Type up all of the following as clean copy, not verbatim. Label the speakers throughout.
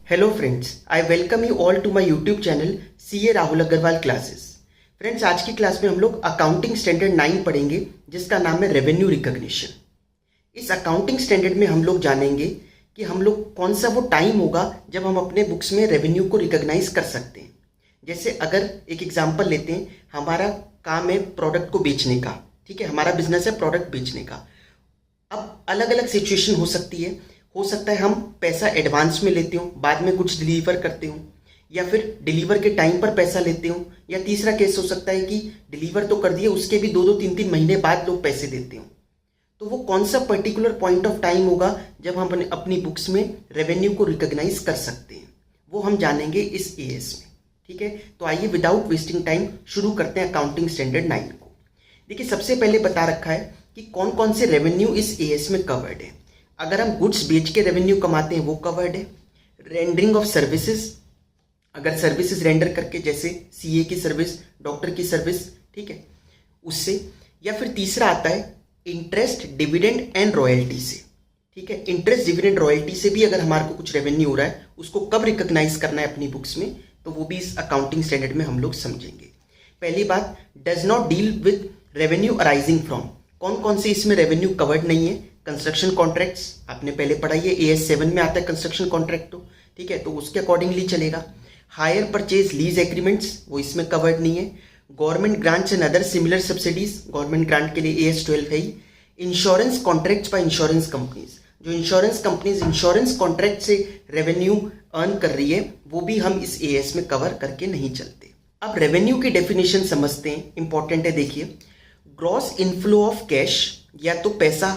Speaker 1: Hello friends, I welcome you all to my YouTube channel CA Rahul Agarwal classes. Friends, आज की class में हम लोग अकाउंटिंग स्टैंडर्ड 9 पढ़ेंगे जिसका नाम है रेवेन्यू रिकॉग्निशन। इस अकाउंटिंग स्टैंडर्ड में हम लोग जानेंगे कि हम लोग कौन सा वो टाइम होगा जब हम अपने बुक्स में रेवेन्यू को रिकॉग्नाइज कर सकते हैं। जैसे अगर एक एग्जाम्पल लेते हैं, हमारा काम है प्रोडक्ट को बेचने का, ठीक है, हमारा बिजनेस है प्रोडक्ट बेचने का। अब अलग अलग सिचुएशन हो सकती है, हो सकता है हम पैसा एडवांस में लेते हो, बाद में कुछ डिलीवर करते हो, या फिर डिलीवर के टाइम पर पैसा लेते हो, या तीसरा केस हो सकता है कि डिलीवर तो कर दिए, उसके भी 2-2 3-3 महीने बाद लोग पैसे देते हो। तो वो कौन सा पर्टिकुलर पॉइंट ऑफ टाइम होगा जब हम अपनी बुक्स में रेवेन्यू को रिकॉग्नाइज कर सकते हैं, वो हम जानेंगे इस एएस में। ठीक है, तो आइए विदाउट वेस्टिंग टाइम शुरू करते हैं अकाउंटिंग स्टैंडर्ड 9 को। देखिए, सबसे पहले बता रखा है कि कौन कौन से रेवेन्यू इस एएस में कवर्ड है। अगर हम गुड्स बेच के रेवेन्यू कमाते हैं वो कवर्ड है। रेंडरिंग ऑफ सर्विसेज, अगर सर्विसेज रेंडर करके, जैसे सीए की सर्विस, डॉक्टर की सर्विस, ठीक है, उससे। या फिर तीसरा आता है इंटरेस्ट, डिविडेंड एंड रॉयल्टी से। ठीक है, इंटरेस्ट, डिविडेंड, रॉयल्टी से भी अगर हमारे को कुछ रेवेन्यू हो रहा है, उसको कब रिकॉग्नाइज करना है अपनी बुक्स में, तो वो भी इस अकाउंटिंग स्टैंडर्ड में हम लोग समझेंगे। पहली बात, does not deal with revenue arising from. कौन कौन से इसमें रेवेन्यू कवर्ड नहीं है। कंस्ट्रक्शन कॉन्ट्रैक्ट्स आपने पहले पढ़ा है, एएस 7 में आता है कंस्ट्रक्शन कॉन्ट्रैक्ट, तो ठीक है, तो उसके अकॉर्डिंगली चलेगा। हायर परचेज लीज एग्रीमेंट्स, वो इसमें कवर्ड नहीं है। Government grants and other similar subsidies, government grant के लिए एएस 12 है ही। Insurance contracts by insurance companies, जो इंश्योरेंस कंपनीज इंश्योरेंस कॉन्ट्रैक्ट से रेवेन्यू अर्न कर रही है, वो भी हम इस एएस में कवर करके नहीं चलते। अब रेवेन्यू की डेफिनेशन समझते हैं, इंपॉर्टेंट है। देखिए, ग्रॉस इनफ्लो ऑफ कैश, या तो पैसा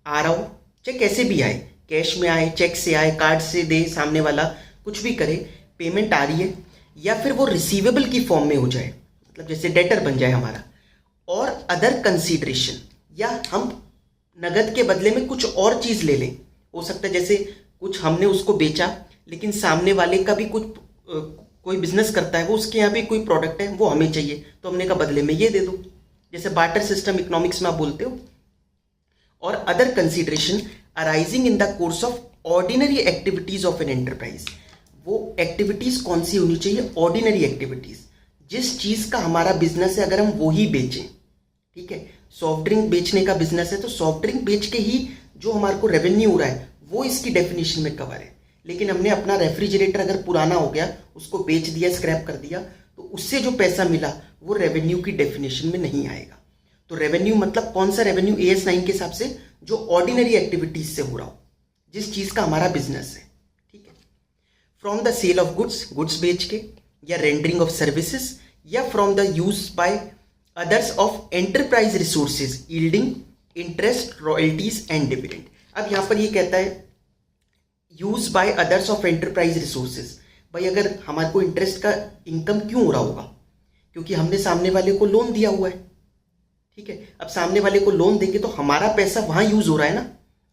Speaker 1: आ रहा हो, चाहे कैसे भी आए, कैश में आए, चेक से आए, कार्ड से दे सामने वाला, कुछ भी करे, पेमेंट आ रही है, या फिर वो रिसीवेबल की फॉर्म में हो जाए, मतलब जैसे डेटर बन जाए हमारा। और अदर कंसीडरेशन, या हम नगद के बदले में कुछ और चीज ले लें। हो सकता है जैसे कुछ हमने उसको बेचा, लेकिन सामने वाले का भी कुछ कोई बिजनेस करता है, वो उसके यहाँ भी कोई प्रोडक्ट है, वो हमें चाहिए, तो हमने कहा बदले में ये दे दो, जैसे बार्टर सिस्टम इकोनॉमिक्स में आप बोलते हो। और other consideration arising in the course of ordinary activities of an enterprise. वो एक्टिविटीज कौन सी होनी चाहिए? ऑर्डिनरी एक्टिविटीज, जिस चीज का हमारा बिजनेस है, अगर हम वो ही बेचें, ठीक है, सॉफ्ट ड्रिंक बेचने का बिजनेस है, तो सॉफ्ट ड्रिंक बेच के ही जो हमारे को रेवेन्यू हो रहा है वो इसकी डेफिनेशन में कवर है। लेकिन हमने अपना रेफ्रिजरेटर अगर पुराना हो गया, उसको बेच दिया, स्क्रैप कर दिया, तो उससे जो पैसा मिला वो रेवेन्यू की डेफिनेशन में नहीं आएगा। तो रेवेन्यू मतलब कौन सा रेवेन्यू? एएस 9 के हिसाब से जो ऑर्डिनरी एक्टिविटीज से हो रहा हो, जिस चीज का हमारा बिजनेस है, ठीक है। From the sale of goods, goods बेच के, या रेंडरिंग ऑफ सर्विसेज, या from the use by others of enterprise resources yielding interest, royalties and dividend. अब यहां पर ये कहता है use by others of enterprise resources. भाई, अगर हमारे को इंटरेस्ट का इनकम क्यों हो रहा होगा? क्योंकि हमने सामने वाले को लोन दिया हुआ है, ठीक है। अब सामने वाले को लोन देंगे तो हमारा पैसा वहां यूज हो रहा है ना,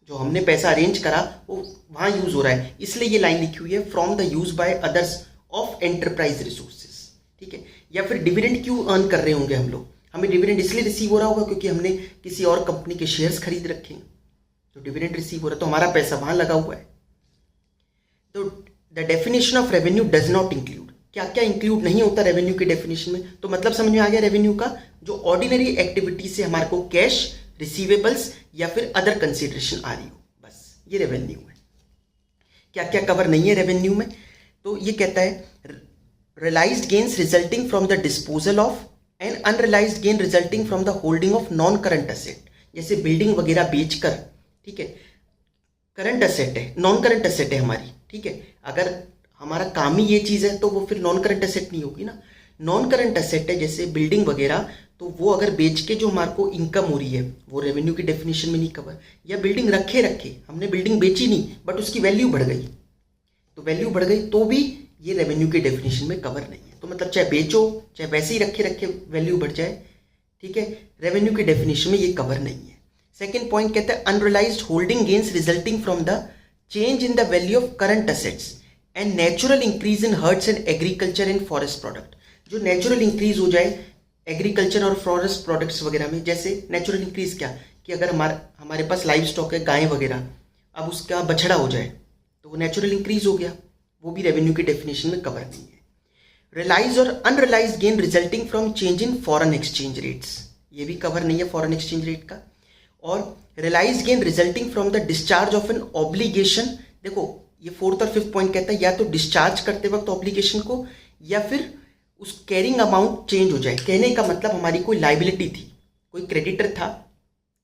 Speaker 1: जो हमने पैसा अरेंज करा वो वहां यूज हो रहा है, इसलिए ये लाइन लिखी हुई है from the use by others of enterprise resources, ठीक है। या फिर डिविडेंड क्यों अर्न कर रहे होंगे हम लोग? हमें डिविडेंड इसलिए रिसीव हो रहा होगा क्योंकि हमने किसी और कंपनी के शेयर्स खरीद रखे हैं, तो डिविडेंड रिसीव हो रहा है, तो हमारा पैसा वहां लगा हुआ है। तो the definition of revenue does not include, क्या क्या इंक्लूड नहीं होता रेवेन्यू की डेफिनेशन में। तो मतलब समझ में आ गया रेवेन्यू का, जो ऑर्डिनरी एक्टिविटी से हमारे को कैश, रिसीवेबल्स या फिर अदर कंसीडरेशन आ रही हो, बस ये रेवेन्यू है। क्या क्या कवर नहीं है रेवेन्यू में? तो ये कहता है realised gains resulting from the disposal of and unrealised gain resulting from the holding of non current asset. जैसे बिल्डिंग वगैरह बेचकर, ठीक है, करंट असेट है, नॉन करंट असेट है हमारी, ठीक है। अगर हमारा काम ही ये चीज़ है तो वो फिर नॉन करंट एसेट नहीं होगी ना। नॉन करंट एसेट है जैसे बिल्डिंग वगैरह, तो वो अगर बेच के जो हमारे को इनकम हो रही है वो रेवेन्यू की डेफिनेशन में नहीं कवर। या बिल्डिंग रखे हमने बिल्डिंग बेची नहीं बट उसकी वैल्यू बढ़ गई, तो वैल्यू बढ़ गई तो भी ये रेवेन्यू की डेफिनेशन में कवर नहीं है। तो मतलब चाहे बेचो, चाहे वैसे ही रखे वैल्यू बढ़ जाए, ठीक है, रेवेन्यू की डेफिनेशन में ये कवर नहीं है। सेकेंड पॉइंट कहता है unrealised holding gains resulting from the change in the value of current assets and natural increase in herds and agriculture and forest product. जो नेचुरल इंक्रीज हो जाए एग्रीकल्चर और फॉरेस्ट प्रोडक्ट्स वगैरह में, जैसे नेचुरल इंक्रीज क्या कि अगर हमारे पास लाइव स्टॉक है, गाय वगैरह, अब उसका बछड़ा हो जाए तो वो नेचुरल इंक्रीज हो गया, वो भी रेवेन्यू की डेफिनेशन में कवर नहीं है। रियलाइज और unrealise gain resulting from change in foreign exchange rates, ये भी कवर नहीं है फॉरेन एक्सचेंज रेट का। और realise gain resulting from the discharge of an obligation, देखो ये फोर्थ और फिफ्थ पॉइंट कहता है या तो डिस्चार्ज करते वक्त ऑब्लिगेशन को या फिर उस कैरिंग अमाउंट चेंज हो जाए। कहने का मतलब हमारी कोई लाइबिलिटी थी, कोई क्रेडिटर था,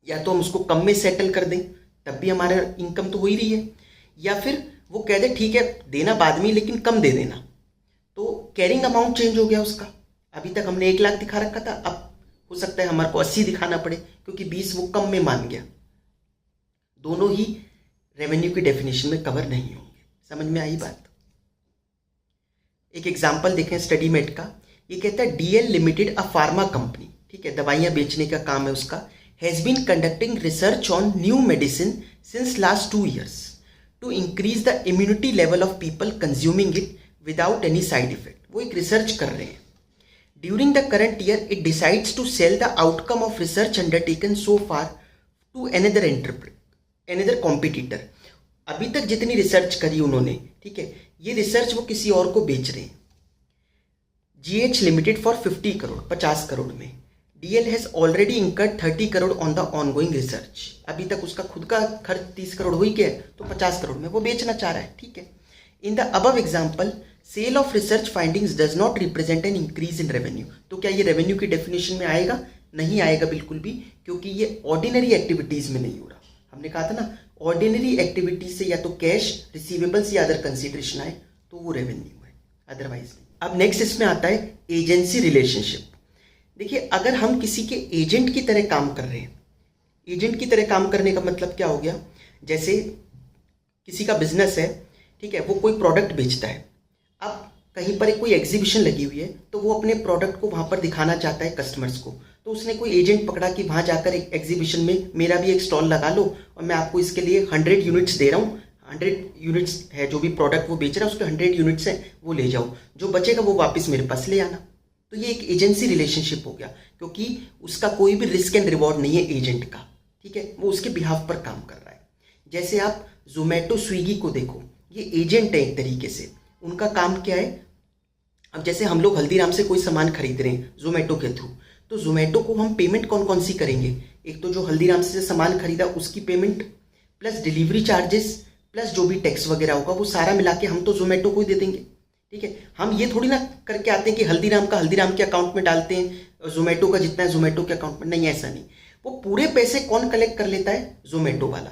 Speaker 1: या तो हम उसको कम में सेटल कर दें तब भी हमारा इनकम तो हो ही रही है, या फिर वो कह दे ठीक है देना बाद में लेकिन कम दे देना, तो कैरिंग अमाउंट चेंज हो गया उसका। अभी तक हमने 1 लाख दिखा रखा था, अब हो सकता है हमारे को 80 दिखाना पड़े क्योंकि 20 वो कम में मान गया। दोनों ही रेवेन्यू की डेफिनेशन में कवर नहीं होंगे। समझ में आई बात? एक एग्जांपल देखें स्टडी मेट का। ये कहता है DL limited a pharma company, ठीक है, दवाइयां बेचने का काम है उसका, has been conducting research on new medicine since last 2 years to increase the immunity level of people consuming it without any side effect. वो एक रिसर्च कर रहे हैं। During the current year it decides to sell the outcome of research undertaken so far to another competitor. अभी तक जितनी research करी उन्होंने, ठीक है, ये रिसर्च वो किसी और को बेच रहे हैं। GH limited for 50 crore, 50 crore में। DL has already incurred 30 crore on the ongoing research. अभी तक उसका खुद का खर्च 30 करोड़ हो ही गया है, तो 50 करोड़ में वो बेचना चाह रहा है, ठीक है। In the above example sale of research findings does not represent an increase in revenue. तो क्या ये रेवेन्यू की डेफिनेशन में आएगा? नहीं आएगा बिल्कुल भी, क्योंकि ये ऑर्डिनरी एक्टिविटीज में नहीं हो रहा। हमने कहा था ना, ऑर्डिनरी एक्टिविटीज से या तो कैश, रिसीवेबल्स या अदर कंसिडरेशन आए तो वो रेवेन्यू है, अदरवाइज नहीं। अब नेक्स्ट इसमें आता है एजेंसी रिलेशनशिप। देखिए, अगर हम किसी के एजेंट की तरह काम कर रहे हैं, एजेंट की तरह काम करने का मतलब क्या हो गया, जैसे किसी का बिजनेस है, ठीक है, वो कोई प्रोडक्ट बेचता है। अब कहीं पर कोई एग्जीबिशन लगी हुई है तो वो अपने प्रोडक्ट को वहां पर दिखाना चाहता है कस्टमर्स को, तो उसने कोई एजेंट पकड़ा कि वहां जाकर एक एग्जीबिशन में मेरा भी एक स्टॉल लगा लो और मैं आपको इसके लिए 100 यूनिट्स दे रहा हूँ। 100 यूनिट्स है जो भी प्रोडक्ट वो बेच रहा है, उसके 100 यूनिट्स हैं, वो ले जाओ, जो बचेगा वो वापस मेरे पास ले आना। तो ये एक एजेंसी रिलेशनशिप हो गया, क्योंकि उसका कोई भी रिस्क एंड रिवॉर्ड नहीं है एजेंट का, ठीक है, वो उसके बिहाफ पर काम कर रहा है। जैसे आप जोमेटो, स्विगी को देखो, ये एजेंट है एक तरीके से। उनका काम क्या है, अब जैसे हम लोग हल्दीराम से कोई सामान खरीद रहे हैं जोमेटो के थ्रू, तो जोमेटो को हम पेमेंट कौन कौन सी करेंगे? एक तो जो हल्दीराम से सामान खरीदा उसकी payment, plus delivery charges, plus जो भी टैक्स वगैरह होगा वो सारा मिला के हम तो जोमेटो को ही दे देंगे, ठीक है। हम ये थोड़ी ना करके आते हैं कि हल्दीराम का हल्दीराम के अकाउंट में डालते हैं, जोमेटो का जितना है जोमेटो के अकाउंट में, नहीं, ऐसा नहीं। वो पूरे पैसे कौन कलेक्ट कर लेता है? जोमेटो वाला।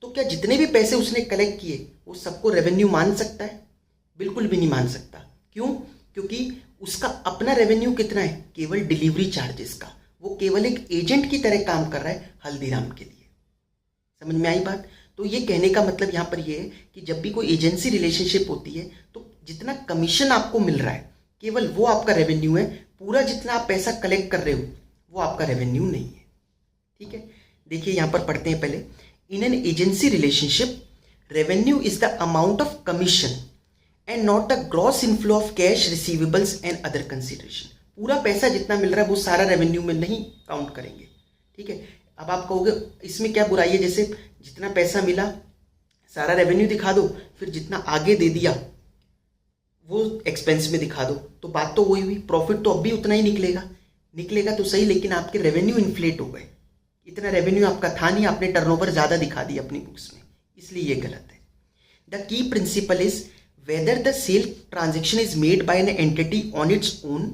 Speaker 1: तो क्या जितने भी पैसे उसने कलेक्ट किए वो सबको रेवेन्यू मान सकता है? बिल्कुल भी नहीं मान सकता। क्यों? क्योंकि उसका अपना रेवेन्यू कितना है? केवल डिलीवरी चार्जेस का। वो केवल एक एजेंट की तरह काम कर रहा है हल्दीराम के लिए। समझ में आई बात? तो ये कहने का मतलब यहाँ पर ये है कि जब भी कोई एजेंसी रिलेशनशिप होती है तो जितना कमीशन आपको मिल रहा है केवल वो आपका रेवेन्यू है, पूरा जितना आप पैसा कलेक्ट कर रहे हो वो आपका रेवेन्यू नहीं है, ठीक है। देखिए यहाँ पर पढ़ते हैं पहले। In an agency relationship revenue is the amount of commission and not the gross inflow of cash, receivables and other consideration. पूरा पैसा जितना मिल रहा है वो सारा रेवेन्यू में नहीं काउंट करेंगे, ठीक है। अब आप कहोगे इसमें क्या बुराई है, जैसे जितना पैसा मिला सारा रेवेन्यू दिखा दो, फिर जितना आगे दे दिया वो एक्सपेंस में दिखा दो, तो बात तो वही हुई। प्रॉफिट तो अब भी उतना ही निकलेगा तो सही, लेकिन आपके रेवेन्यू इन्फ्लेट हो गए। इतना रेवेन्यू आपका था नहीं, आपने टर्नओवर ज़्यादा दिखा दिया अपनी बुक्स में, इसलिए ये गलत है। The key principle is whether the sale transaction is made by an entity on its own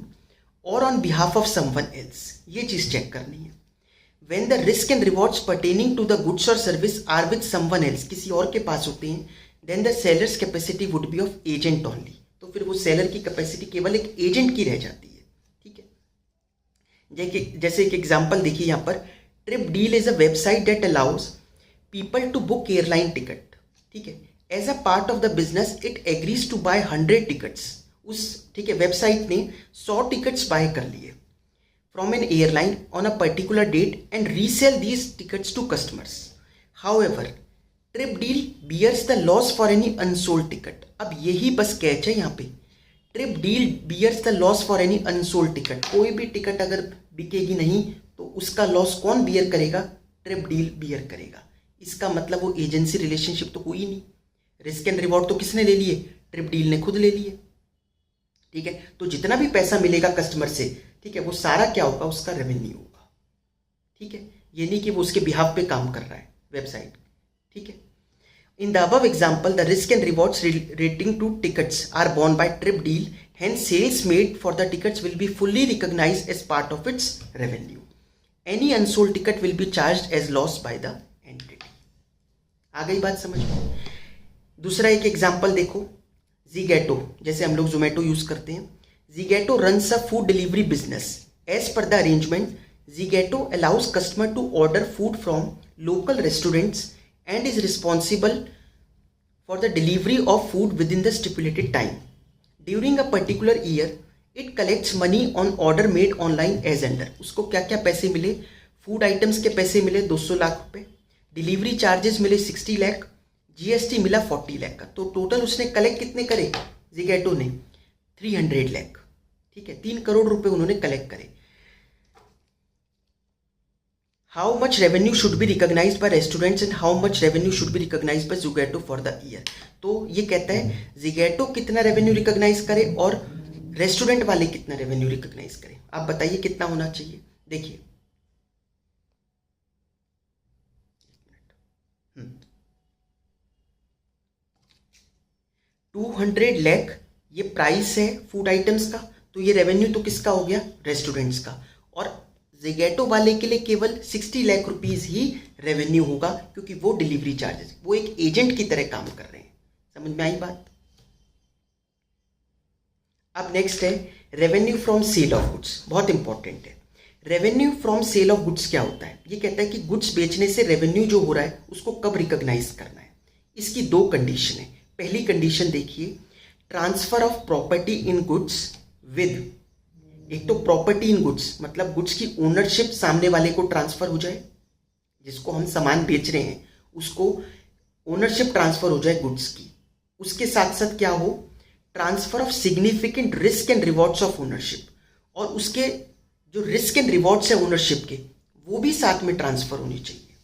Speaker 1: or on behalf of someone else, ये चीज चेक करनी है। when the risk and rewards pertaining to the goods or service are with someone else, किसी और के पास होते हैं, then the seller's capacity would be of agent only, तो फिर वो सेलर की कैपेसिटी केवल एक एजेंट की रह जाती है, ठीक है। जैसे एक एग्जांपल देखिए यहाँ पर, trip deal is a website that allows people to book airline ticket, ठीक है। As a part of the business it agrees to buy 100 tickets, उस, ठीक है, वेबसाइट ने 100 टिकट्स बाय कर लिए from an airline on a particular date and resell these tickets to customers. However trip deal bears the loss for any unsold ticket. अब यही बस catch है यहाँ पे, trip deal bears the loss for any unsold ticket. कोई भी ticket अगर बिकेगी नहीं तो उसका लॉस कौन बियर करेगा? ट्रिप डील बियर करेगा। इसका मतलब वो एजेंसी रिलेशनशिप तो हुई नहीं। रिस्क एंड रिवॉर्ड तो किसने ले लिए? ट्रिप डील ने खुद ले लिए। ठीक है, तो जितना भी पैसा मिलेगा कस्टमर से, ठीक है, वो सारा क्या होगा, उसका रेवेन्यू होगा। ठीक है, ये नहीं कि वो उसके बिहाफ पे काम कर रहा है वेबसाइट। ठीक है, in the above example the risk and rewards relating to tickets are borne by trip deal, hence sales made for the tickets will be fully recognized as part of its revenue. Any unsold ticket will be charged as loss by the entity. आ गई बात समझ में? दूसरा एक example देखो, Zagato, जैसे हम लोग Zomato यूज करते हैं। Zagato runs a food delivery business. As per the arrangement, Zagato allows customer to order food from local restaurants and is responsible for the delivery of food within the stipulated time. During a particular year, it collects money on order made online as under. उसको क्या क्या पैसे मिले? Food items के पैसे मिले 200 लाख रुपए, delivery charges मिले 60 लाख, जीएसटी मिला 40 लाख का। तो टोटल उसने कलेक्ट कितने करे Zagato ने? 300 लाख। ठीक है, 3 करोड़ रुपए उन्होंने कलेक्ट करे। How much revenue should be recognised by restaurants and how much revenue should be recognised by Zagato for the year. तो ये कहता है Zagato कितना रेवेन्यू रिकॉग्नाइज करे और रेस्टोरेंट वाले कितना रेवेन्यू रिकॉग्नाइज करे। आप बताइए कितना होना चाहिए। देखिए 200 लाख ये प्राइस है फूड आइटम्स का, तो ये रेवेन्यू तो किसका हो गया? रेस्टोरेंट्स का। और Zagato वाले के लिए केवल 60 लाख रुपीस ही रेवेन्यू होगा, क्योंकि वो डिलीवरी चार्जेस, वो एक एजेंट की तरह काम कर रहे हैं। समझ में आई बात? अब नेक्स्ट है revenue from sale of goods, बहुत इंपॉर्टेंट है। Revenue from sale of goods क्या होता है? ये कहता है कि गुड्स बेचने से रेवेन्यू जो हो रहा है उसको कब रिकॉग्नाइज करना है। इसकी 2 कंडीशन है। पहली कंडीशन देखिए, transfer of property in goods with, एक तो प्रॉपर्टी इन गुड्स मतलब गुड्स की ओनरशिप सामने वाले को ट्रांसफर हो जाए, जिसको हम सामान बेच रहे हैं उसको ओनरशिप ट्रांसफर हो जाए गुड्स की। उसके साथ साथ क्या हो, transfer of significant risk and rewards of ownership, और उसके जो रिस्क एंड रिवॉर्ड्स है ओनरशिप के वो भी साथ में ट्रांसफर होनी चाहिए।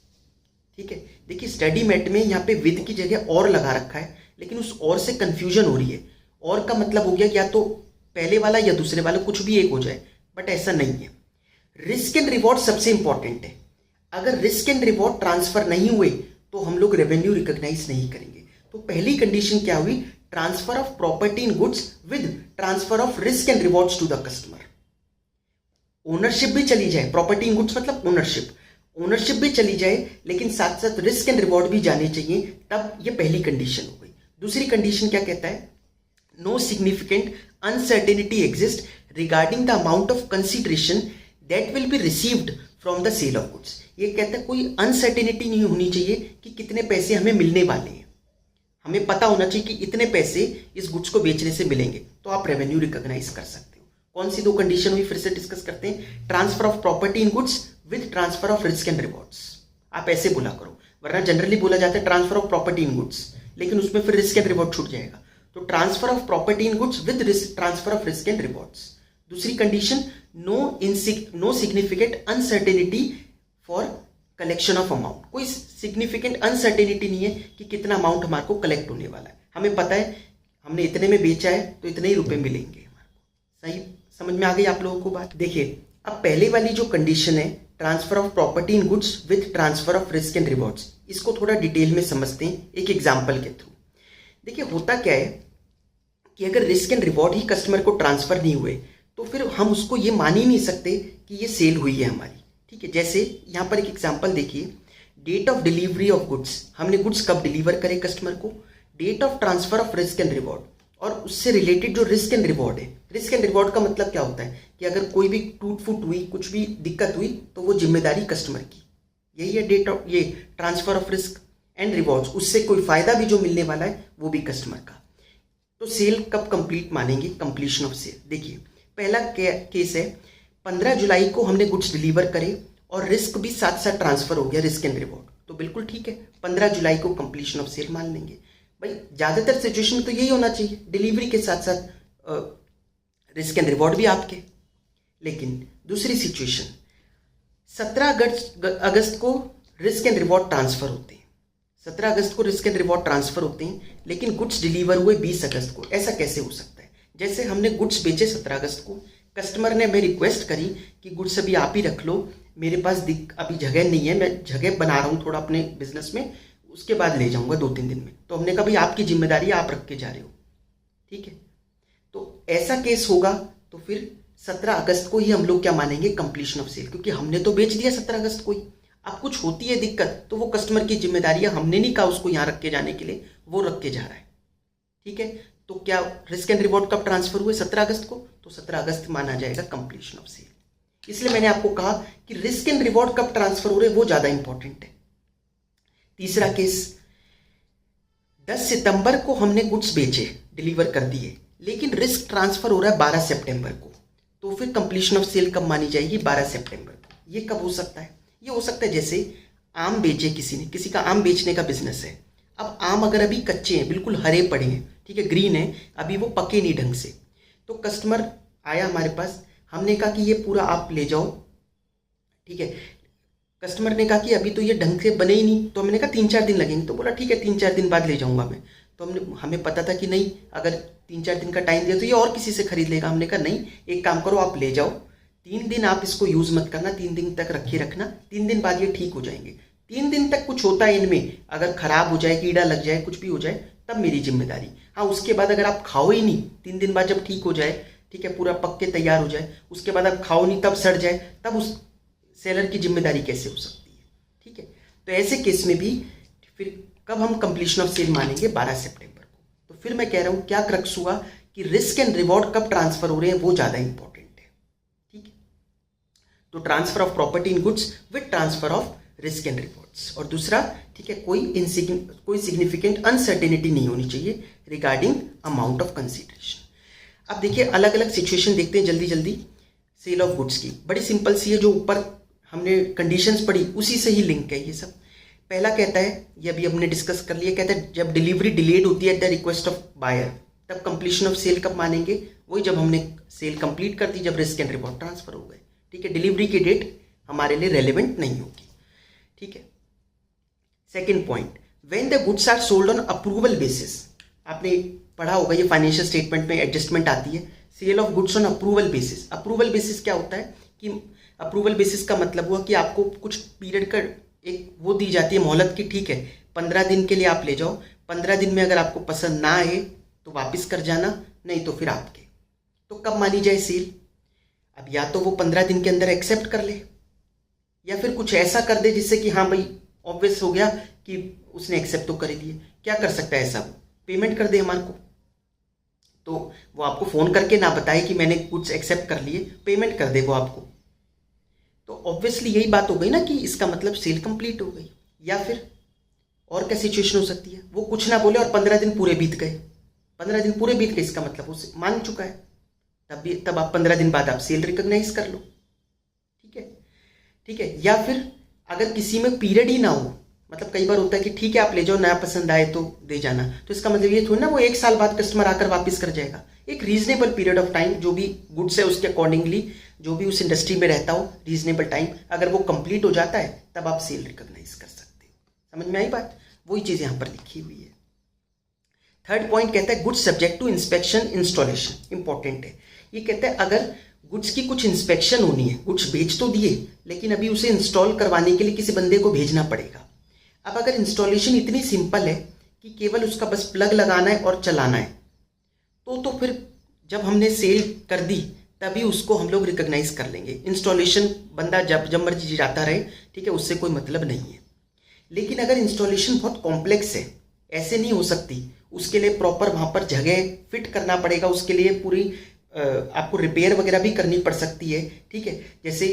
Speaker 1: ठीक है, देखिए स्टडी मेट में यहाँ पे विद की जगह और लगा रखा है, लेकिन उस और से कंफ्यूजन हो रही है। और का मतलब हो गया कि या तो पहले वाला या दूसरे वाला, कुछ भी एक हो जाए, बट ऐसा नहीं है। रिस्क एंड रिवॉर्ड सबसे इंपॉर्टेंट है। अगर रिस्क एंड रिवॉर्ड ट्रांसफर नहीं हुए तो हम लोग रेवेन्यू रिकॉग्नाइज नहीं करेंगे। तो पहली कंडीशन क्या हुई? Transfer of property in goods with transfer of risk and rewards to the customer. Ownership भी चली जाए, प्रॉपर्टी इन गुड्स मतलब ओनरशिप भी चली जाए, लेकिन साथ साथ रिस्क एंड रिवॉर्ड भी जाने चाहिए, तब ये पहली कंडीशन हो गई। दूसरी कंडीशन क्या कहता है? No significant uncertainty exist regarding the amount of consideration that will be received from the sale of goods. ये कहता है कोई अनसर्टेनिटी नहीं होनी चाहिए कि कितने पैसे हमें मिलने वाले हैं। हमें पता होना चाहिए कि इतने पैसे इस गुड्स को बेचने से मिलेंगे, तो आप रेवेन्यू रिकॉग्नाइज कर सकते हो। कौन सी 2 कंडीशन हुई, फिर से डिस्कस करते हैं। Transfer of property in goods with transfer of risk and rewards. आप ऐसे बोला करो, वरना जनरली बोला जाता है transfer of property in goods, लेकिन उसमें फिर रिस्क एंड रिवॉर्ड छूट जाएगा। तो transfer of property in goods with transfer of risk and rewards. दूसरी condition, no significant uncertainty for collection of amount. कोई सिग्निफिकेंट अनसर्टेनिटी नहीं है कि कितना अमाउंट हमारे को कलेक्ट होने वाला है। हमें पता है हमने इतने में बेचा है तो इतने ही रुपए मिलेंगे हमारे को। सही समझ में आ गई आप लोगों को बात? देखिए अब पहले वाली जो कंडीशन है, transfer of property in goods with transfer of risk and rewards, इसको थोड़ा डिटेल में समझते हैं एक एग्जाम्पल के थ्रू। देखिए होता क्या है कि अगर risk and reward he customer को ट्रांसफर नहीं हुए तो फिर हम उसको ये मान ही नहीं सकते कि ये सेल हुई है हमारी। ठीक है, जैसे यहाँ पर एक एग्जांपल देखिए, date of delivery of goods, हमने गुड्स कब डिलीवर करे कस्टमर को, date of transfer of risk and reward, और उससे रिलेटेड जो रिस्क एंड रिवॉर्ड है। रिस्क एंड रिवॉर्ड का मतलब क्या होता है कि अगर कोई भी टूट फूट हुई, कुछ भी दिक्कत हुई, तो वो जिम्मेदारी कस्टमर की। यही है डेट ऑफ ये transfer of risk and rewards, उससे कोई फायदा भी जो मिलने वाला है वो भी कस्टमर का। तो सेल कब कंप्लीट मानेंगे? Completion of sale. देखिए पहला केस है 15 जुलाई को हमने गुड्स डिलीवर करे और रिस्क भी साथ साथ ट्रांसफर हो गया, रिस्क एंड रिवॉर्ड, तो बिल्कुल ठीक है, 15 जुलाई को कंप्लीशन ऑफ सेल मान लेंगे। भाई ज़्यादातर सिचुएशन में तो यही होना चाहिए, डिलीवरी के साथ साथ रिस्क एंड रिवॉर्ड भी आपके। लेकिन दूसरी सिचुएशन 17 अगस्त को रिस्क एंड रिवॉर्ड ट्रांसफर होते हैं। 17 अगस्त को रिस्क एंड रिवॉर्ड ट्रांसफर होते हैं, लेकिन गुड्स डिलीवर हुए 20 अगस्त को। ऐसा कैसे हो सकता है? जैसे हमने गुड्स बेचे 17 अगस्त को, कस्टमर ने हमें रिक्वेस्ट करी कि गुड्स अभी आप ही रख लो, मेरे पास अभी जगह नहीं है, मैं जगह बना रहा हूँ थोड़ा अपने बिजनेस में, उसके बाद ले जाऊंगा 2-3 दिन में। तो हमने कहा भाई आपकी जिम्मेदारी है, आप रख के जा रहे हो, ठीक है। तो ऐसा केस होगा तो फिर 17 अगस्त को ही हम लोग क्या मानेंगे? कंप्लीशन ऑफ सेल, क्योंकि हमने तो बेच दिया 17 अगस्त को ही। अब कुछ होती है दिक्कत तो वो कस्टमर की जिम्मेदारी है, हमने नहीं कहा उसको यहाँ रख के जाने के लिए, वो रख के जा रहा है, ठीक है। तो क्या रिस्क एंड रिवॉर्ड कब ट्रांसफर हुए? 17 अगस्त को, तो 17 अगस्त माना जाएगा कंप्लीशन ऑफ सेल। इसलिए मैंने आपको कहा कि रिस्क एंड रिवॉर्ड कब ट्रांसफर हो रहे वो ज्यादा इंपॉर्टेंट है। तीसरा केस, 10 सितंबर को हमने गुड्स बेचे, डिलीवर कर दिए, लेकिन रिस्क ट्रांसफर हो रहा है 12 सितंबर को, तो फिर कंप्लीशन ऑफ सेल कब मानी जाएगी? 12 सितंबर को। ये कब हो सकता है? ये हो सकता है जैसे आम बेचे किसी ने, किसी का आम बेचने का बिजनेस है। अब आम अगर अभी कच्चे हैं, बिल्कुल हरे पड़े हैं, ठीक है, ग्रीन है, अभी वो पके नहीं ढंग से, तो कस्टमर आया हमारे पास, हमने कहा कि ये पूरा आप ले जाओ, ठीक है। कस्टमर ने कहा कि अभी तो ये ढंग से बने ही नहीं, तो हमने कहा 3-4 दिन लगेंगे, तो बोला ठीक है 3-4 दिन बाद ले जाऊंगा मैं। तो हमें पता था कि नहीं, अगर 3-4 दिन का टाइम दिया तो ये और किसी से खरीद लेगा। हमने कहा नहीं, एक काम करो आप ले जाओ, 3 दिन आप इसको यूज मत करना, 3 दिन तक रखे रखना, 3 दिन बाद ये ठीक हो जाएंगे। 3 दिन तक कुछ होता है इनमें, अगर खराब हो जाए, कीड़ा लग जाए, कुछ भी हो जाए, तब मेरी जिम्मेदारी। हाँ, उसके बाद अगर आप खाओ ही नहीं, 3 दिन बाद जब ठीक हो जाए, ठीक है, पूरा पक के तैयार हो जाए, उसके बाद आप खाओ नहीं, तब सड़ जाए, तब उस सेलर की जिम्मेदारी कैसे हो सकती है? ठीक है। तो ऐसे केस में भी फिर कब हम कंप्लीशन ऑफ सेल मानेंगे? 12 सितंबर को। तो फिर मैं कह रहा हूं क्या क्रक्स हुआ कि रिस्क एंड रिवॉर्ड कब ट्रांसफर हो रहे हैं वो ज्यादा इंपॉर्टेंट है, ठीक है। तो transfer of property in goods with transfer of risk and rewards. और दूसरा, ठीक है, कोई सिग्निफिकेंट अनसर्टेनिटी नहीं होनी चाहिए रिगार्डिंग अमाउंट ऑफ कंसीडरेशन। अब देखिए अलग अलग सिचुएशन देखते हैं जल्दी जल्दी सेल ऑफ गुड्स की। बड़ी सिंपल सी है, जो ऊपर हमने कंडीशंस पढ़ी उसी से ही लिंक है ये सब। पहला कहता है, ये अभी हमने डिस्कस कर लिया, कहता है जब डिलीवरी डिलेड होती है at the request of buyer, तब कंप्लीशन ऑफ सेल कब मानेंगे? वही जब हमने सेल कंप्लीट कर दी, जब रिस्क एंड रिवॉर्ड ट्रांसफर हो गए, ठीक है। डिलीवरी की डेट हमारे लिए रेलिवेंट नहीं होगी, ठीक है। Second point, when the goods are sold on approval basis. आपने पढ़ा होगा, ये फाइनेंशियल स्टेटमेंट में एडजस्टमेंट आती है, sale of goods on approval basis. Approval basis क्या होता है कि अप्रूवल बेसिस का मतलब हुआ कि आपको कुछ पीरियड का एक वो दी जाती है मोहलत की, ठीक है, 15 दिन के लिए आप ले जाओ, 15 दिन में अगर आपको पसंद ना आए तो वापस कर जाना, नहीं तो फिर आपके। तो कब मानी जाए सेल? अब या तो वो 15 दिन के अंदर एक्सेप्ट कर ले, या फिर कुछ ऐसा कर दे जिससे कि हाँ भाई ऑब्वियस हो गया कि उसने एक्सेप्ट तो कर ही दिए। क्या कर सकता है ऐसा? पेमेंट कर दे हमारे को, तो वो आपको फोन करके ना बताए कि मैंने कुछ एक्सेप्ट कर लिए, पेमेंट कर दे वो आपको, तो ऑब्वियसली यही बात हो गई ना कि इसका मतलब सेल कंप्लीट हो गई। या फिर और क्या सिचुएशन हो सकती है, वो कुछ ना बोले और 15 दिन पूरे बीत गए, 15 दिन पूरे बीत गए, इसका मतलब वो मान चुका है, तब आप 15 दिन बाद आप सेल रिकॉग्नाइज कर लो, ठीक है, ठीक है। या फिर अगर किसी में पीरियड ही ना हो, मतलब कई बार होता है कि ठीक है आप ले जाओ, नया पसंद आए तो दे जाना, तो इसका मतलब ये थोड़ी ना वो 1 साल बाद कस्टमर आकर वापस कर जाएगा। एक रीजनेबल पीरियड ऑफ टाइम, जो भी गुड्स है उसके अकॉर्डिंगली, जो भी उस इंडस्ट्री में रहता हो, रीजनेबल टाइम, अगर वो कंप्लीट हो जाता है तब आप सेल रिकॉग्नाइज कर सकते हो। समझ में आई बात? वही चीज यहां पर लिखी हुई है। थर्ड पॉइंट कहता है goods subject to inspection installation. Important है, ये कहता है अगर गुड्स की कुछ इंस्पेक्शन होनी है, गुड्स बेच तो दिए लेकिन अभी उसे इंस्टॉल करवाने के लिए किसी बंदे को भेजना पड़ेगा। अब अगर इंस्टॉलेशन इतनी सिंपल है कि केवल उसका बस प्लग लगाना है और चलाना है, तो फिर जब हमने सेल कर दी तभी उसको हम लोग रिकॉग्नाइज कर लेंगे। इंस्टॉलेशन बंदा जब मर्जी जाता रहे, ठीक है, उससे कोई मतलब नहीं है। लेकिन अगर इंस्टॉलेशन बहुत कॉम्प्लेक्स है, ऐसे नहीं हो सकती, उसके लिए प्रॉपर वहां पर जगह फिट करना पड़ेगा, उसके लिए पूरी आपको रिपेयर वगैरह भी करनी पड़ सकती है, ठीक है। जैसे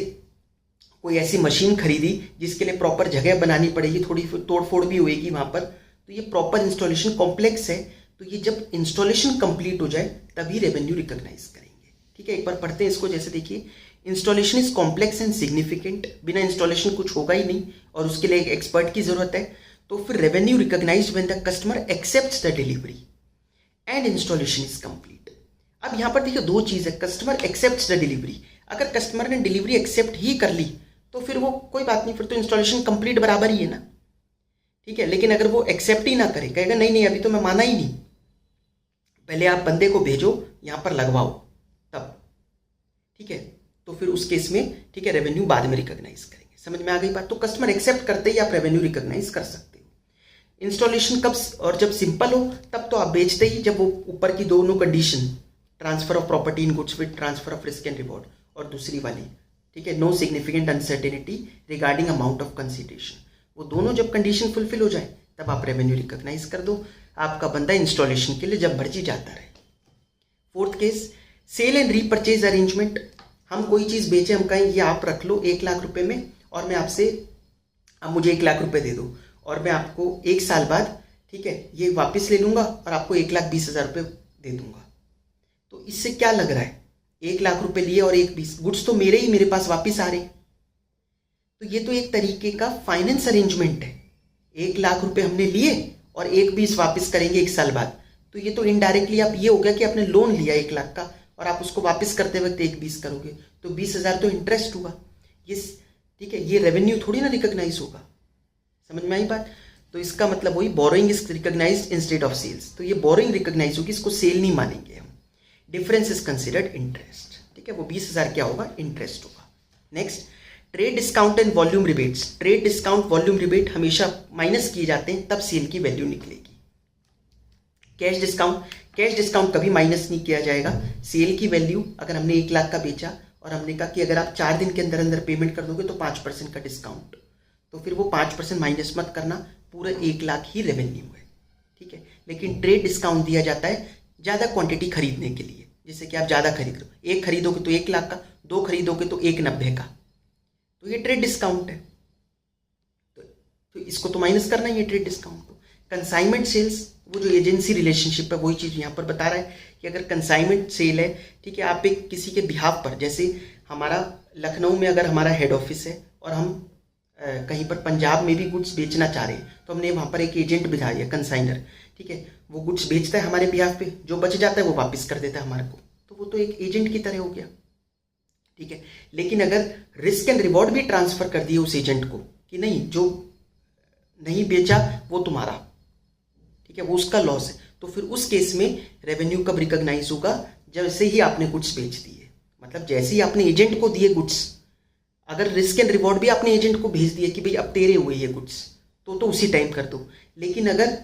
Speaker 1: कोई ऐसी मशीन खरीदी जिसके लिए प्रॉपर जगह बनानी पड़ेगी, थोड़ी तोड़फोड़ भी होएगी वहां पर, तो ये प्रॉपर इंस्टॉलेशन कॉम्प्लेक्स है। तो ये जब इंस्टॉलेशन कंप्लीट हो जाए तभी रेवेन्यू रिकॉग्नाइज करेंगे, ठीक है। एक बार पढ़ते हैं इसको, जैसे देखिए, installation is complex and significant, बिना इंस्टॉलेशन कुछ होगा ही नहीं और उसके लिए एक एक्सपर्ट की जरूरत है। तो फिर revenue recognized when the customer accepts the delivery and installation is complete. अब यहां पर देखिए दो चीज है, कस्टमर एक्सेप्ट्स द डिलीवरी। अगर कस्टमर ने डिलीवरी एक्सेप्ट ही कर ली तो फिर वो कोई बात नहीं, फिर तो इंस्टॉलेशन कंप्लीट बराबर ही है ना, ठीक है। लेकिन अगर वो एक्सेप्ट ही ना करे, कहेगा नहीं नहीं अभी तो मैं माना ही नहीं, पहले आप बंदे को भेजो यहाँ पर लगवाओ तब, ठीक है, तो फिर उस केस में ठीक है रेवेन्यू बाद में रिकॉग्नाइज करेंगे। समझ में आ गई बात। तो कस्टमर एक्सेप्ट करते ही आप रेवेन्यू रिकॉग्नाइज कर सकते हो। इंस्टॉलेशन कब और जब सिंपल हो तब तो आप बेचते ही, जब वो ऊपर की दोनों condition, transfer of property in goods with transfer of risk and reward, और दूसरी वाली ठीक है no significant uncertainty regarding amount of consideration, वो दोनों जब कंडीशन फुलफिल हो जाए तब आप रेवेन्यू रिकॉग्नाइज कर दो। आपका बंदा इंस्टॉलेशन के लिए जब मर्जी जाता रहे। Fourth case, sale and repurchase arrangement. हम कोई चीज़ बेचे, हम कहें ये आप रख लो 1 लाख रुपए में और मैं आपसे, आप मुझे 1 लाख रुपए दे दो और मैं आपको 1 साल बाद ठीक है ये वापस ले लूँगा और आपको 1,20,000 रुपये दे दूंगा। तो इससे क्या लग रहा है, 1 लाख रुपए लिए और 1,20, गुड्स तो मेरे ही मेरे पास वापस आ रहे हैं। तो ये तो एक तरीके का फाइनेंस अरेंजमेंट है। 1 लाख रुपए हमने लिए और 1,20 वापस करेंगे 1 साल बाद। तो ये तो इनडायरेक्टली आप ये हो गया कि आपने लोन लिया 1 लाख का और आप उसको वापस करते वक्त 1,20 करोगे, तो 20,000 तो इंटरेस्ट हुआ। ये ठीक है, ये रेवेन्यू थोड़ी ना रिकॉग्नाइज होगा। समझ में आई बात। तो इसका मतलब वही, borrowing is recognized instead of sales. तो ये बोरोइंग रिकॉग्नाइज होगी, इसको सेल नहीं मानेंगे हम। Difference is considered interest. ठीक है, वो 20,000 क्या होगा, इंटरेस्ट होगा। Next, trade discount and volume rebates. Trade discount volume rebate हमेशा माइनस किए जाते हैं, तब सेल की वैल्यू निकलेगी। कैश डिस्काउंट कभी माइनस नहीं किया जाएगा। सेल की वैल्यू अगर हमने 1 लाख का बेचा और हमने कहा कि अगर आप 4 दिन के अंदर अंदर पेमेंट कर दोगे तो 5% का डिस्काउंट, तो फिर वो 5% माइनस मत करना, पूरा 1 लाख ही रेवेन्यू है। ठीक है, लेकिन ट्रेड डिस्काउंट दिया जाता है ज़्यादा क्वांटिटी खरीदने के लिए, जैसे कि आप ज़्यादा खरीद रहे हो, 1 खरीदोगे तो 1 लाख का, 2 खरीदोगे तो 1,90 का, तो ये ट्रेड डिस्काउंट है। तो इसको तो माइनस करना ही है ट्रेड डिस्काउंट को। कंसाइनमेंट सेल्स, वो जो एजेंसी रिलेशनशिप है वही चीज़ यहाँ पर बता रहा है कि अगर कंसाइनमेंट सेल है, ठीक है, आप एक किसी के बिहाफ पर, जैसे हमारा लखनऊ में अगर हमारा हेड ऑफिस है और हम कहीं पर पंजाब में भी गुड्स बेचना चाह रहे हैं, तो हमने वहाँ पर एक एजेंट बिठा दिया, कंसाइनर। ठीक है, वो गुड्स बेचता है हमारे बिहाफ पे, जो बच जाता है वो वापस कर देता है हमारे को, तो वो तो एक एजेंट की तरह हो गया। ठीक है, लेकिन अगर रिस्क एंड रिवॉर्ड भी ट्रांसफर कर दिए उस एजेंट को कि नहीं, जो नहीं बेचा वो तुम्हारा, ठीक है, वो उसका लॉस है, तो फिर उस केस में रेवेन्यू कब रिकॉग्नाइज होगा, जैसे ही आपने गुड्स बेच दिए। मतलब जैसे ही आपने एजेंट को दिए गुड्स, अगर रिस्क एंड रिवॉर्ड भी आपने एजेंट को भेज दिया कि भाई अब तेरे हुए ये गुड्स, तो उसी टाइम कर दो। लेकिन अगर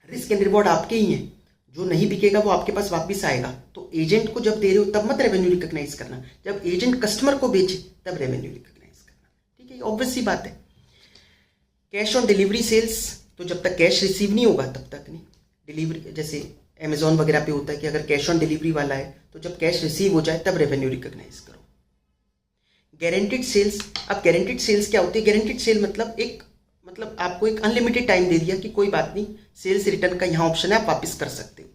Speaker 1: रिस्क एंड रिवॉर्ड आपके ही हैं, जो नहीं बिकेगा वो आपके पास वापस आएगा, तो एजेंट को जब दे रहे हो तब मत रेवेन्यू रिकॉग्नाइज करना, जब एजेंट कस्टमर को बेचे तब रेवेन्यू रिकॉग्नाइज करना। ठीक है, ऑब्वियस सी बात है। कैश ऑन डिलीवरी सेल्स, तो जब तक कैश रिसीव नहीं होगा तब तक नहीं। डिलीवरी जैसे अमेजोन वगैरह पे होता है कि अगर कैश ऑन डिलीवरी वाला है तो जब कैश रिसीव हो जाए तब रेवेन्यू रिकॉग्नाइज करो। गारंटीड सेल्स, अब गारंटीड सेल्स क्या होती है, गारंटीड सेल मतलब आपको एक अनलिमिटेड टाइम दे दिया कि कोई बात नहीं, सेल्स रिटर्न का यहाँ ऑप्शन है, आप वापस कर सकते हो।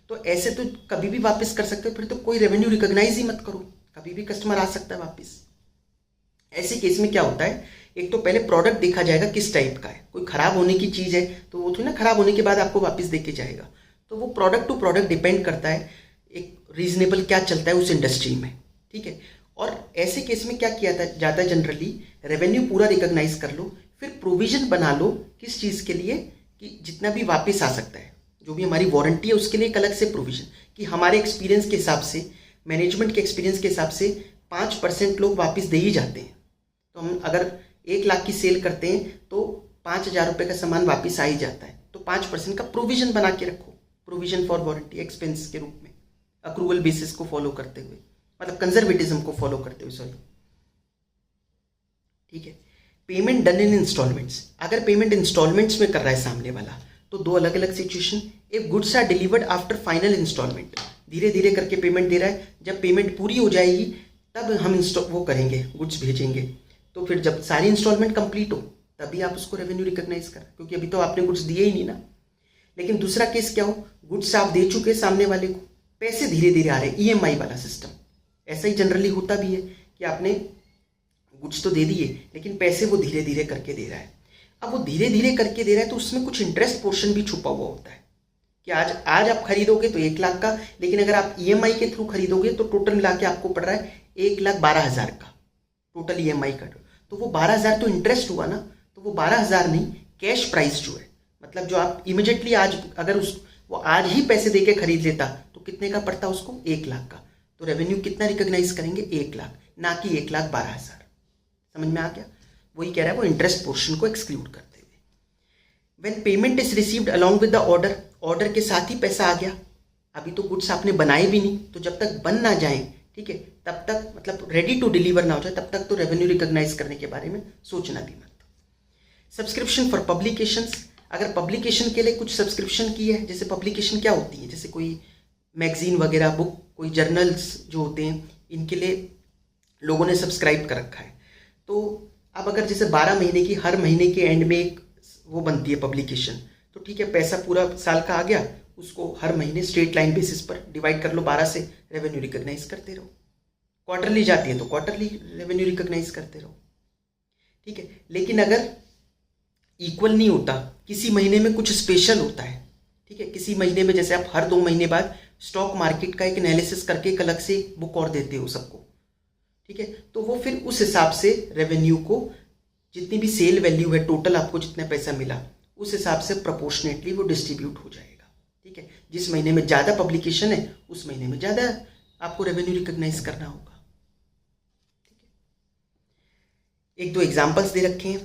Speaker 1: तो ऐसे तो कभी भी वापस कर सकते हो, फिर तो कोई रेवेन्यू रिकॉग्नाइज ही मत करो, कभी भी कस्टमर आ सकता है वापस। ऐसे केस में क्या होता है, एक तो पहले प्रोडक्ट देखा जाएगा किस टाइप का है। कोई खराब होने की चीज़ है तो वो थोड़ी ना खराब होने के बाद आपको वापस दे के जाएगा, तो वो प्रोडक्ट टू प्रोडक्ट डिपेंड करता है, एक रीजनेबल क्या चलता है उस इंडस्ट्री में। ठीक है, और ऐसे केस में क्या किया जाता है, जनरली रेवेन्यू पूरा रिकॉग्नाइज कर लो, फिर प्रोविजन बना लो किस चीज़ के लिए, कि जितना भी वापस आ सकता है, जो भी हमारी वारंटी है उसके लिए एक अलग से प्रोविजन, कि हमारे एक्सपीरियंस के हिसाब से, मैनेजमेंट के एक्सपीरियंस के हिसाब से 5% लोग वापस दे ही जाते हैं। तो हम अगर 1 लाख की सेल करते हैं तो 5,000 रुपये का सामान वापस आ ही जाता है, तो 5% का प्रोविजन बना के रखो, प्रोविजन फॉर वारंटी एक्सपेंस के रूप में, अक्रूवल बेसिस को फॉलो करते हुए, मतलब कंजर्वेटिज्म को फॉलो करते हुए, सॉरी। ठीक है, पेमेंट डन इन इंस्टॉलमेंट्स, अगर पेमेंट इंस्टॉलमेंट्स में कर रहा है सामने वाला, तो 2 अलग अलग situation. If goods are delivered after final installment, धीरे धीरे करके पेमेंट दे रहा है, जब पेमेंट पूरी हो जाएगी तब हम वो करेंगे, गुड्स भेजेंगे, तो फिर जब सारी इंस्टॉलमेंट कंप्लीट हो तभी आप उसको रेवेन्यू रिकॉग्नाइज करें, क्योंकि अभी तो आपने गुड्स दिए ही नहीं ना। लेकिन दूसरा केस क्या हो, गुड्स आप दे चुके सामने वाले को, पैसे धीरे धीरे आ रहे हैं, ईएमआई वाला सिस्टम। ऐसा ही जनरली होता भी है कि आपने गुड्स तो दे दिए लेकिन पैसे वो धीरे धीरे करके दे रहा है। अब वो धीरे धीरे करके दे रहा है तो उसमें कुछ इंटरेस्ट पोर्शन भी छुपा हुआ होता है कि आज आप खरीदोगे तो 1 लाख का, लेकिन अगर आप ईएमआई के थ्रू खरीदोगे तो टोटल मिला के आपको पड़ रहा है 1,12,000 का टोटल ईएमआई का, तो वो 12,000 तो इंटरेस्ट हुआ ना, तो वो 12,000 नहीं कैश प्राइस जो है, मतलब जो आप इमिडिएटली आज अगर वो आज ही पैसे दे के खरीद लेता तो कितने का पड़ता उसको, 1 लाख का। तो रेवेन्यू कितना रिकॉग्नाइज करेंगे, 1 लाख, ना कि 1,12,000। समझ में आ गया? वही कह रहा है वो इंटरेस्ट पोर्शन को एक्सक्लूड करते हुए। When payment is received along with the order, order के साथ ही पैसा आ गया। अभी तो गुड्स आपने बनाए भी नहीं, तो जब तक बन ना जाए, ठीक है, तब तक मतलब रेडी टू डिलीवर ना हो जाए, तब तक तो रेवेन्यू रिकॉग्नाइज करने के बारे में सोचना भी मत। सब्सक्रिप्शन फॉर पब्लिकेशंस, अगर पब्लिकेशन के लिए कुछ सब्सक्रिप्शन की है, जैसे पब्लिकेशन क्या होती है, जैसे कोई मैगजीन वगैरह, बुक, कोई जर्नल्स जो होते हैं, इनके लिए लोगों ने सब्सक्राइब कर रखा है। तो अब अगर जैसे 12 महीने की हर महीने के एंड में एक वो बनती है पब्लिकेशन, तो ठीक है, पैसा पूरा साल का आ गया, उसको हर महीने स्ट्रेट लाइन बेसिस पर डिवाइड कर लो 12 से, रेवेन्यू रिकॉग्नाइज करते रहो। क्वार्टरली जाती है तो क्वार्टरली रेवेन्यू रिकॉग्नाइज करते रहो, ठीक है। लेकिन अगर इक्वल नहीं होता, किसी महीने में कुछ स्पेशल होता है, ठीक है, किसी महीने में जैसे आप हर 2 महीने बाद स्टॉक मार्केट का एक एनालिसिस करके एक अलग से बुक और देते हो सबको, ठीक है, तो वो फिर उस हिसाब से रेवेन्यू को, जितनी भी सेल वैल्यू है टोटल, आपको जितना पैसा मिला उस हिसाब से प्रोपोर्शनेटली वो डिस्ट्रीब्यूट हो जाएगा, ठीक है। जिस महीने में ज़्यादा पब्लिकेशन है उस महीने में ज़्यादा आपको रेवेन्यू रिकॉग्नाइज करना होगा, ठीक है। 1-2 एग्जाम्पल्स दे रखे हैं,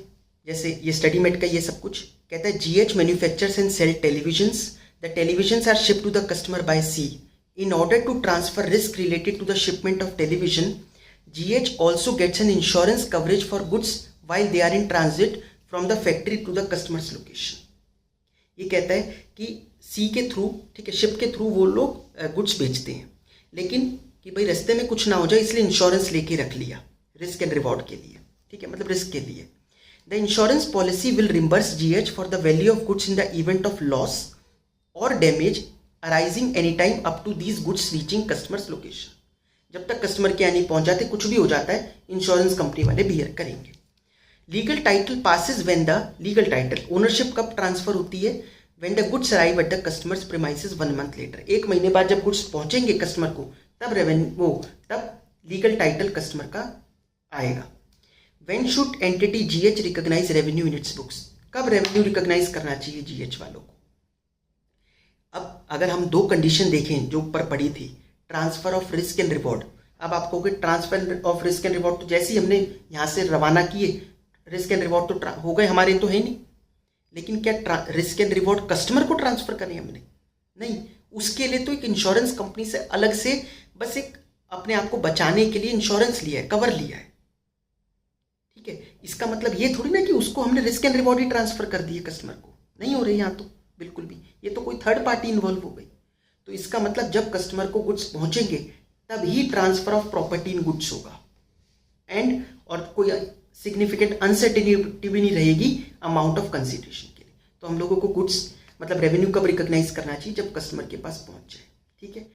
Speaker 1: जैसे ये स्टडी मेट का ये सब कुछ कहता है, GH manufactures and sell televisions, the televisions are shipped to the customer by C. In order to transfer risk related to the shipment of television, GH also gets an insurance coverage for goods while they are in transit from the factory to the customer's location। ये कहता है कि सी के through, ठीक है, ship के through वो लोग गुड्स बेचते हैं, लेकिन कि भाई रास्ते में कुछ ना हो जाए इसलिए इंश्योरेंस लेके रख लिया रिस्क एंड रिवॉर्ड के लिए, ठीक है, मतलब रिस्क के लिए। The insurance policy will reimburse GH for the value of goods in the event of loss और damage arising any time up to these goods reaching customer's location. जब तक कस्टमर के यहाँ नहीं पहुंच जाते, कुछ भी हो जाता है, इंश्योरेंस कंपनी वाले बियर करेंगे। Legal title passes when the, legal title ownership कब ट्रांसफर होती है, when the goods arrive at the customers premises 1 month later. 1 महीने बाद जब गुड्स पहुंचेंगे कस्टमर को, तब लीगल टाइटल कस्टमर का आएगा। When should entity GH recognize revenue in its books, कब रेवेन्यू रिकॉग्नाइज करना चाहिए GH वालों को। अब अगर हम 2 कंडीशन देखें जो ऊपर पड़ी थी, transfer of risk and reward. अब आपको transfer of risk and reward तो जैसे ही हमने यहाँ से रवाना किए, रिस्क एंड रिवॉर्ड तो हो गए हमारे, तो है नहीं, लेकिन क्या रिस्क एंड रिवॉर्ड कस्टमर को ट्रांसफर करें हमने? नहीं, उसके लिए तो एक इंश्योरेंस कंपनी से अलग से बस एक अपने आप को बचाने के लिए इंश्योरेंस लिया है, कवर लिया है, ठीक है। इसका मतलब ये थोड़ी ना कि उसको हमने risk and reward he transfer कर दिए कस्टमर को, नहीं हो रही यहाँ तो बिल्कुल भी, ये तो कोई थर्ड पार्टी इन्वॉल्व हो गई। तो इसका मतलब जब कस्टमर को गुड्स पहुंचेंगे तब ही transfer of property in goods होगा, एंड और कोई सिग्निफिकेंट अनसर्टेनिटी भी नहीं रहेगी अमाउंट ऑफ कंसिडरेशन के लिए। तो हम लोगों को गुड्स मतलब रेवेन्यू कब रिकॉग्नाइज करना चाहिए, जब कस्टमर के पास पहुंच जाए, ठीक है।